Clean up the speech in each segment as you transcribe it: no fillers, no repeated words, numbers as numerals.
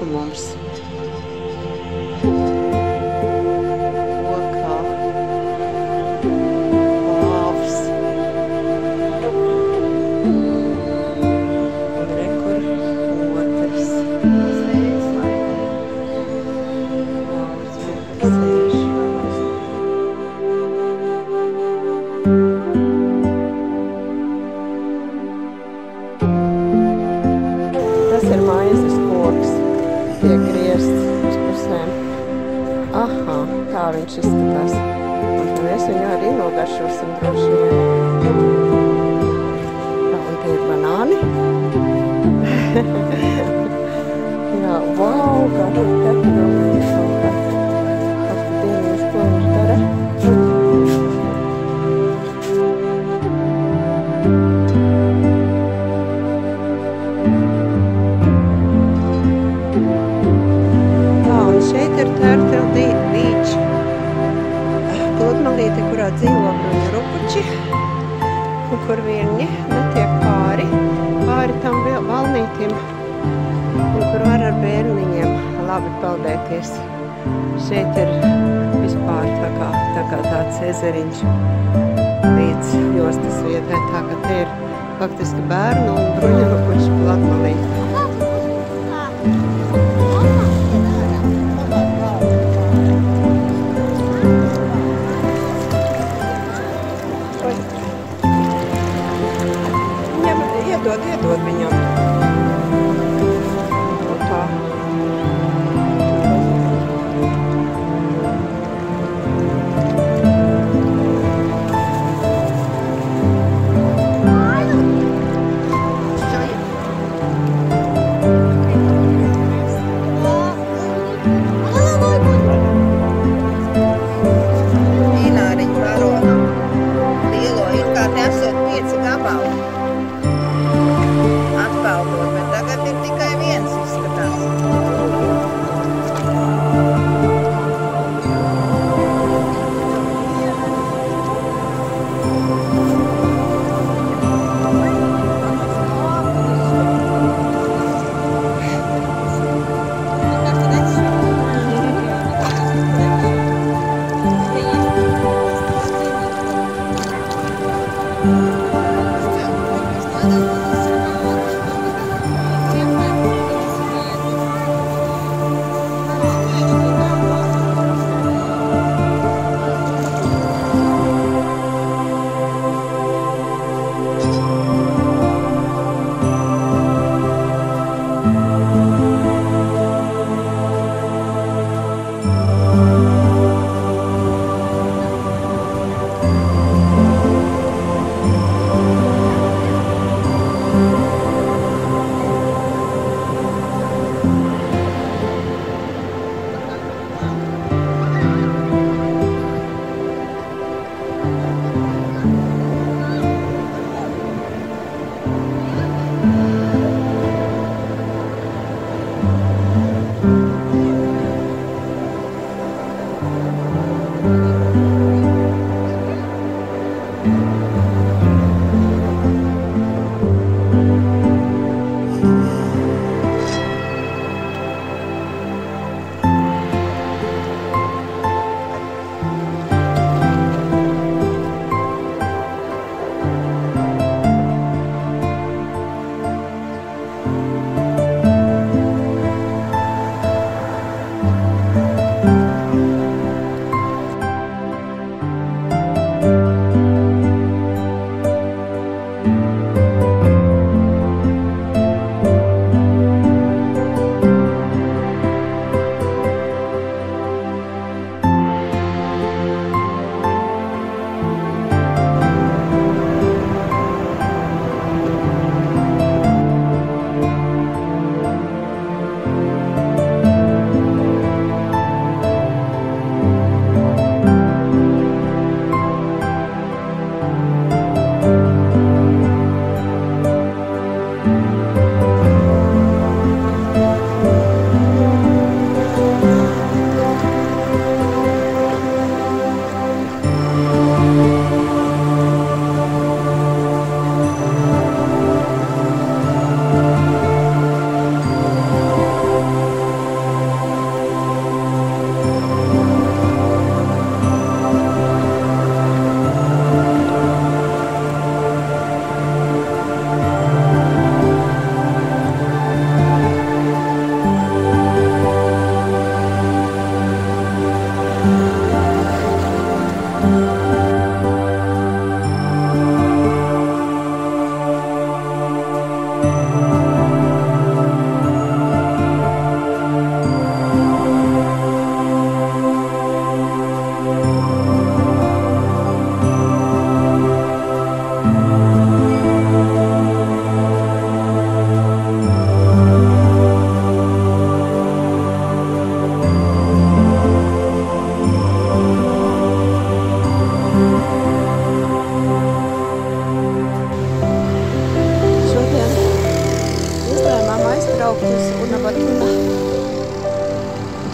blaku mums. Kokā. Pāvs. Un re, kur otrs. Pāvs tur sēž. Tas ir maizes koks, tiek griezts uz pusēm. Aha, tā viņš izskatās. Un mēs viņu arī nogaršosim droši vien. Tā, un te ir banāni. Jā, vau, kā tur domāju kaut kā. Katru dienu viņš ko viņš dara. Šeit ir Turtle Beach, pludmalīte, kurā dzīvo bruņu rupuči, un kur viņi netiek pāri tam valnītim, un kur var ar bērniņiem labi peldēties. Šeit ir vispār tā kā tāds ezeriņš līdz jostas vietai, tā ka te ir faktiski bērnu un bruņu rupuči pludmalīte. Iedod viņam. Tā.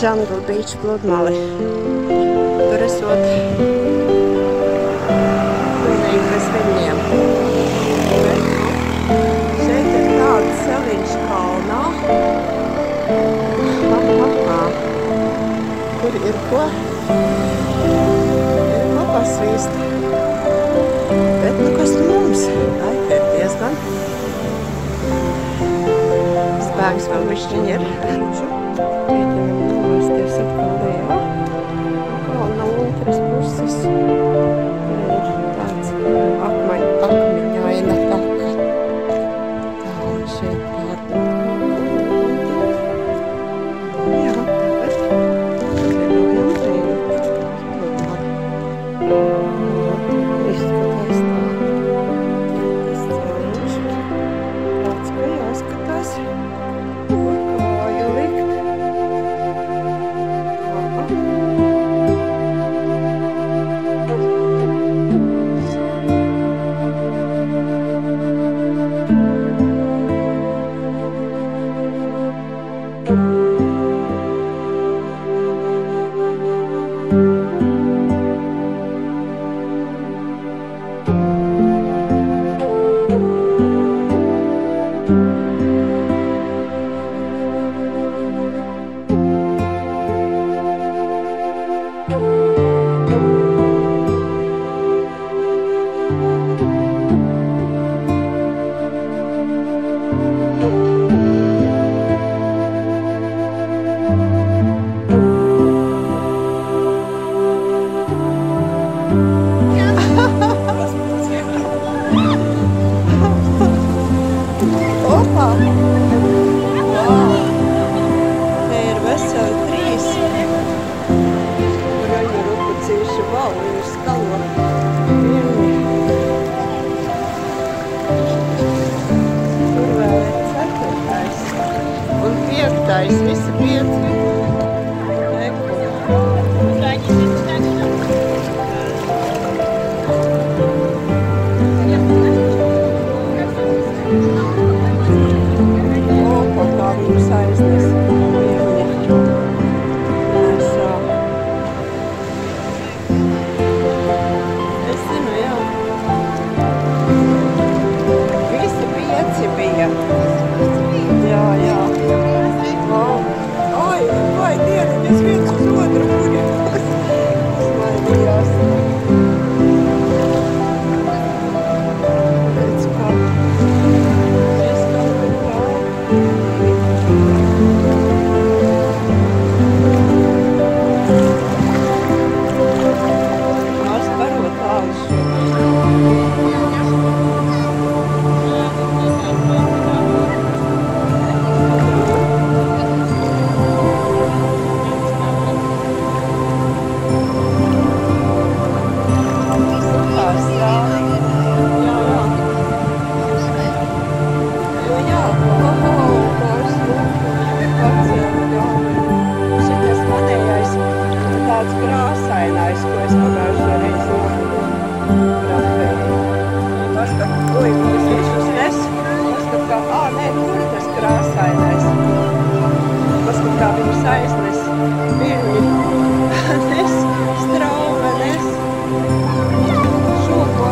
Jungle Beach pludmali. Tur esot pilnīgas viņiem. Bet, šeit ir tāds saliņš kalnā. Kur ir ko? Ir ko pasvīst. Bet, nu kas nu mums? Ai, ir diezgan. Spēks vēl bišķiņ ir. Mēģinam novesties atkal lejā. Kalna otras puses ir tāds akmeņaina taka. Tā, un šeit tāda. Jā, tagad ceļojam ceļu. Izskatās tā. Tas ceļš. Tāds, ka jāskatās. Te ir veseli 3 raņu rupucīšu vali, ir skalo pirmi. Tur vēl ir 4. un 5. Visi 5. Saisnes pirmi nesā. Es zinu, jā. Visi 5 bija. Jā, jā. Wow. Ai, vai dieniņas viens uz otru kurinās. Smaidījās. Redz, kā. Es kaut kā klāju. Krāsainais, ko es pagājušajā reizi nofotografēju. Paskat, oj, es visus nesu. Paskat, kā, nē, tur ir tas krāsainais. Paskat, kā viņu saisnes. Pirmi nes, straume nes. Šoko.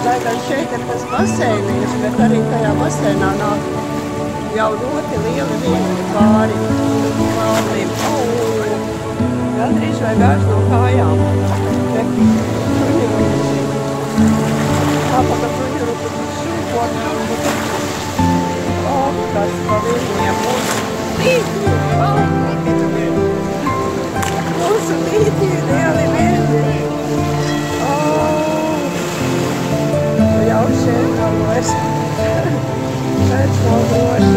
Lai gan šeit ir tas baseiniņš, bet arī tajā baseinā nāk jau ļoti lieli viļņi pāri kalniem. Gandrīz vai gāž no kājām. Tāpaka bruņurupu šūpot. Kas pa viļņiem mūsu līdzi. Mūsu līdzi ir lieli viļņi. Jau šeit nav vairs. Šeit nav droši.